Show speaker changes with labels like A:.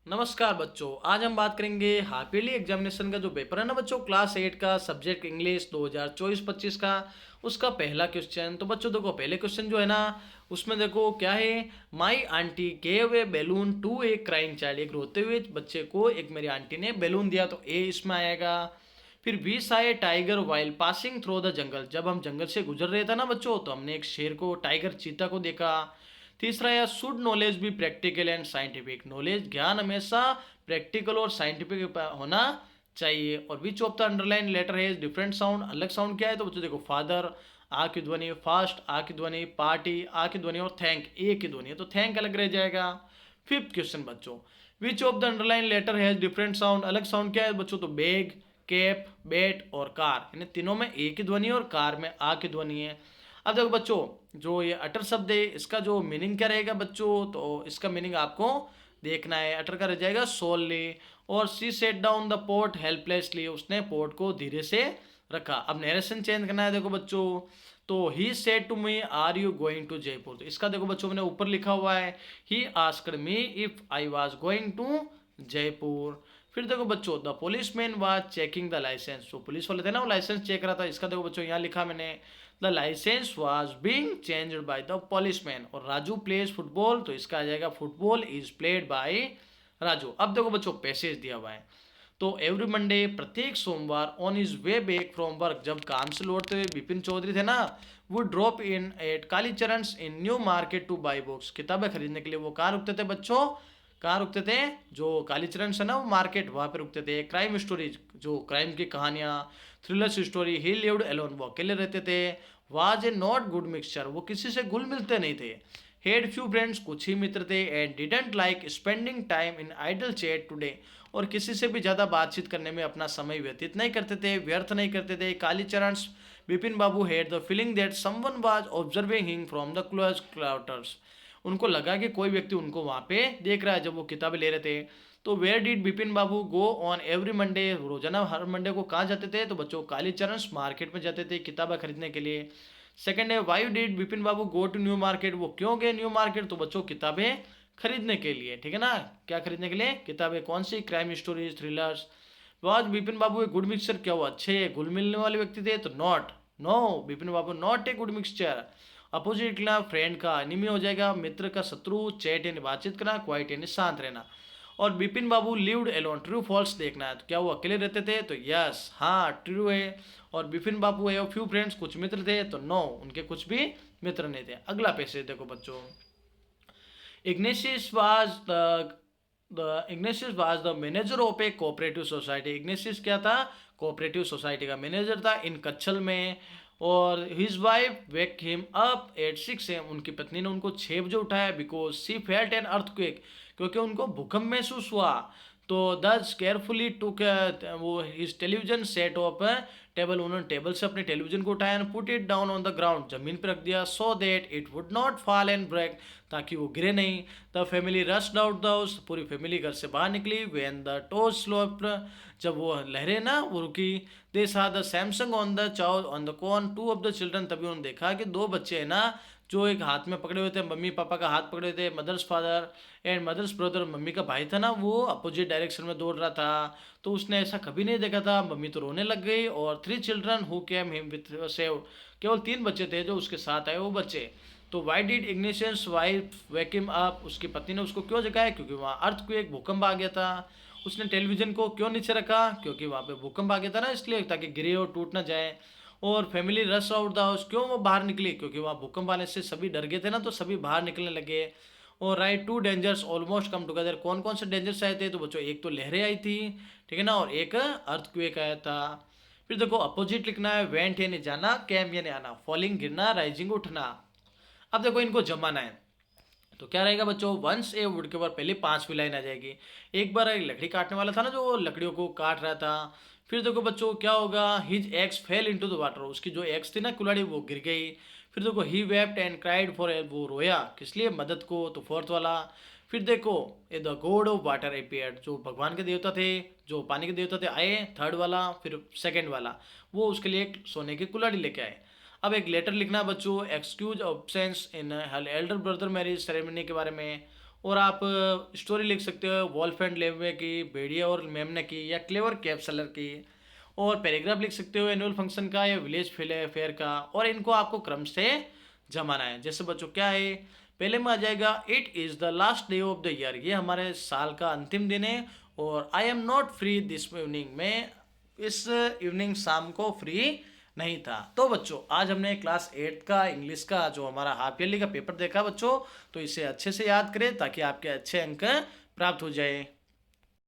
A: नमस्कार बच्चों, आज हम बात करेंगे हाफ ईयरली एग्जामिनेशन का जो पेपर है ना बच्चों, क्लास 8 का सब्जेक्ट इंग्लिश 2024-25 का उसका पहला क्वेश्चन। तो बच्चों देखो, पहले क्वेश्चन जो है ना उसमें देखो क्या है। My aunty gave a balloon to a crying child. एक रोते हुए बच्चे को एक मेरी आंटी ने बैलून दिया, तो ए इसमें आएगा। फिर we saw a tiger while passing through the jungle. जब हम जंगल से गुजर रहे थे ना बच्चों, तो हमने एक शेर को, टाइगर, चीता को देखा। तीसरा है शुड नॉलेज भी प्रैक्टिकल एंड साइंटिफिक। नॉलेज, ज्ञान हमेशा प्रैक्टिकल और साइंटिफिक होना चाहिए। और which of the underline letter है डिफरेंट साउंड। अलग साउंड क्या है, तो बच्चों देखो फादर आ की ध्वनि, फास्ट आ की ध्वनि, पार्टी आ की ध्वनि और थैंक ए की ध्वनि है, तो थैंक अलग रह जाएगा। फिफ्थ क्वेश्चन बच्चों, which of the underline letter has different sound. अलग साउंड क्या है बच्चों, तो बैग, कैप, बैट और कार। इन तीनों में ए की ध्वनि और कार में आ की ध्वनि है। अब देखो बच्चों, जो ये अटर शब्द है इसका जो मीनिंग क्या रहेगा बच्चों, तो इसका मीनिंग आपको देखना है। अटर का रह जाएगा सोलली। और she set down the pot helplessly. उसने पोर्ट को धीरे से रखा। अब नरेशन चेंज करना है देखो बच्चों, तो he said to me are you going to Jaipur. तो इसका देखो बच्चों मैंने ऊपर लिखा हुआ है, he asked me if I was going to Jaipur. फिर देखो बच्चों, the police man was checking the licence. जो पुलिस वाले थे ना वो लाइसेंस चेक रहा था। इसका देखो बच्चों यहाँ लिखा मैंने, the licence was being changed by the policeman. और राजू प्लेज फुटबॉल, तो इसका आ जाएगा football is played by Raju. अब देखो बच्चों पैसेज दिया हुआ है, तो एवरी मंडे, प्रत्येक सोमवार, on is way back from work, जब काम से लौटते हुए बिपिन चौधरी थे ना, वो drop in at Kalicharan in New Market to buy books. किताबें खरीदने के लिए वो कहाँ रुकते थे बच्चों, कहाँ रुकते थे, जो कालीचरण से ना वो मार्केट, वहाँ पे रुकते थे। क्राइम स्टोरीज, जो क्राइम की कहानियाँ, थ्रिलर्स स्टोरी, ही लिव्ड अलोन, वो अकेले रहते थे। Was a not good mixture, वो किसी से घुल मिलते नहीं थे। हेड फ्यू फ्रेंड्स, कुछ ही मित्र थे। And didn't like spending time in idle chat today, और किसी से भी ज़्यादा बातचीत करने में अपना समय व्यतीत नहीं करते थे, व्यर्थ नहीं करते थे। Kalicharan Bipin Babu had the feeling that someone was observing him from the close quarters. उनको लगा कि कोई व्यक्ति उनको वहाँ पे देख रहा है जब वो किताबें ले रहे थे। तो where did Bipin Babu go on every Monday, रोजाना हर मंडे को कहाँ जाते थे, तो बच्चों कालीचरण मार्केट में जाते थे किताबें खरीदने के लिए। सेकंड है, why did Bipin Babu go to New Market, वो क्यों गए न्यू मार्केट, तो बच्चों किताबें खरीदने के लिए, ठीक है ना। क्या खरीदने के लिए, किताबें। कौन सी, क्राइम स्टोरीज, थ्रिलर्स। आज बिपिन बाबू एक गुड मिक्सचर, क्या वो अच्छे घुल मिलने वाले व्यक्ति थे, तो not, no, Bipin Babu not a good mixture. Opposite लिखना, फ्रेंड का एनिमी हो जाएगा, मित्र का शत्रु, चैट यानी बातचीत करना, क्वाइट यानी शांत रहना। और बिपिन बाबू लिव्ड एलोन, ट्रू फॉल्स देखना है, तो क्या वो अकेले रहते थे, तो यस, हाँ ट्रू है। और बिपिन बाबू है फ्यू फ्रेंड्स, कुछ मित्र थे, तो नो, उनके कुछ भी मित्र नहीं थे। अगला पैसेज देखो बच्चों, Ignatius was Ignatius was the manager of A cooperative society. Ignatius क्या था, कोऑपरेटिव सोसाइटी का मैनेजर था इन कच्छल में। और his wife wake him up at 6 AM, उनकी पत्नी ने उनको 6 बजे उठाया, because C felt an earthquake, क्योंकि उनको भूकंप महसूस हुआ। तो दस केयरफुली टुक वो his television set off table, उन्होंने टेबल से अपने टेलीविजन को उठाया, put it down on the ground, जमीन पर रख दिया, so that it would not fall and break, ताकि वो गिरे नहीं। The family rushed out the house, पूरी फैमिली घर से बाहर निकली। व्हेन द टॉस स्लोप्ड, जब वो लहरें ना वो रुकी। They saw the Samsung on the chow on the corn, two of the children, तभी उन्होंने देखा कि दो बच्चे हैं ना, जो एक हाथ में पकड़े हुए थे, मम्मी पापा का हाथ पकड़े हुए थे, mother's father and mother's brother, mummy का भाई था ना, वो अपोजिट डायरेक्शन में दौड़ रहा था। तो उसने ऐसा कभी नहीं देखा था। मम्मी तो रोने लग गई। और 3 children who came him with save, केवल 3 बच्चे थे जो उसके साथ आए वो बच्चे। तो why did igneous wife wake him up, उसकी पत्नी ने उसको क्यों जगाया, क्योंकि वहाँ अर्थ को एक भूकंप आ गया था। उसने टेलीविजन को क्यों नीचे रखा, क्योंकि वहाँ पे भूकंप आ गया था ना, इसलिए, ताकि गिरे और टूट ना जाए। और family rush out the house, क्यों वो बाहर निकली, क्योंकि वहाँ भूकंप आने से सभी डर गए थे ना, तो सभी बाहर निकलने लगे। और right, 2 dangers almost come together, कौन कौन से डेंजर्स आए थे, तो बच्चों एक तो लहरें आई थी, ठीक है ना, और एक अर्थक्वेक आया था। फिर देखो अपोजिट लिखना है, वेंट यानी जाना, कैम यानी आना, फॉलिंग गिरना, राइजिंग उठना। अब देखो इनको जमाना है, तो क्या रहेगा बच्चों, वंस ए वुड के ऊपर पहले 5वीं लाइन आ जाएगी। एक बार एक लकड़ी काटने वाला था ना, जो लकड़ियों को काट रहा था। फिर देखो बच्चों क्या होगा, his ex fail into the water, उसकी जो एक्स थी ना कुल्हाड़ी, वो गिर गई। फिर देखो he wept and cried for help, वो रोया किस लिए, मदद को, तो फोर्थ वाला। फिर देखो a the god of water appeared, जो भगवान के देवता थे, जो पानी के देवता थे, आए, थर्ड वाला। फिर सेकंड वाला, वो उसके लिए एक सोने की कुल्हाड़ी लेके आए। अब एक लेटर लिखना बच्चों, एक्सक्यूज ऑब्सेंस इन एल्डर ब्रदर मैरिज सेरेमनी के बारे में। और आप स्टोरी लिख सकते हो वॉल्फ एंड लेवे की, भेड़िया और मेमने की, या क्लेवर कैप सेलर की। और पैराग्राफ लिख सकते हो एनुअल फंक्शन का या विलेज फेयर का, और इनको आपको क्रम से जमाना है। जैसे बच्चों क्या है, पहले में आ जाएगा it is the last day of the year, ये हमारे साल का अंतिम दिन है। और I am not free this evening, मैं इस इवनिंग शाम को फ्री नहीं था। तो बच्चों आज हमने क्लास 8 का इंग्लिश का जो हमारा हाफ ईयरली का पेपर देखा बच्चों, तो इसे अच्छे से याद करें ताकि आपके अच्छे अंक प्राप्त हो जाए।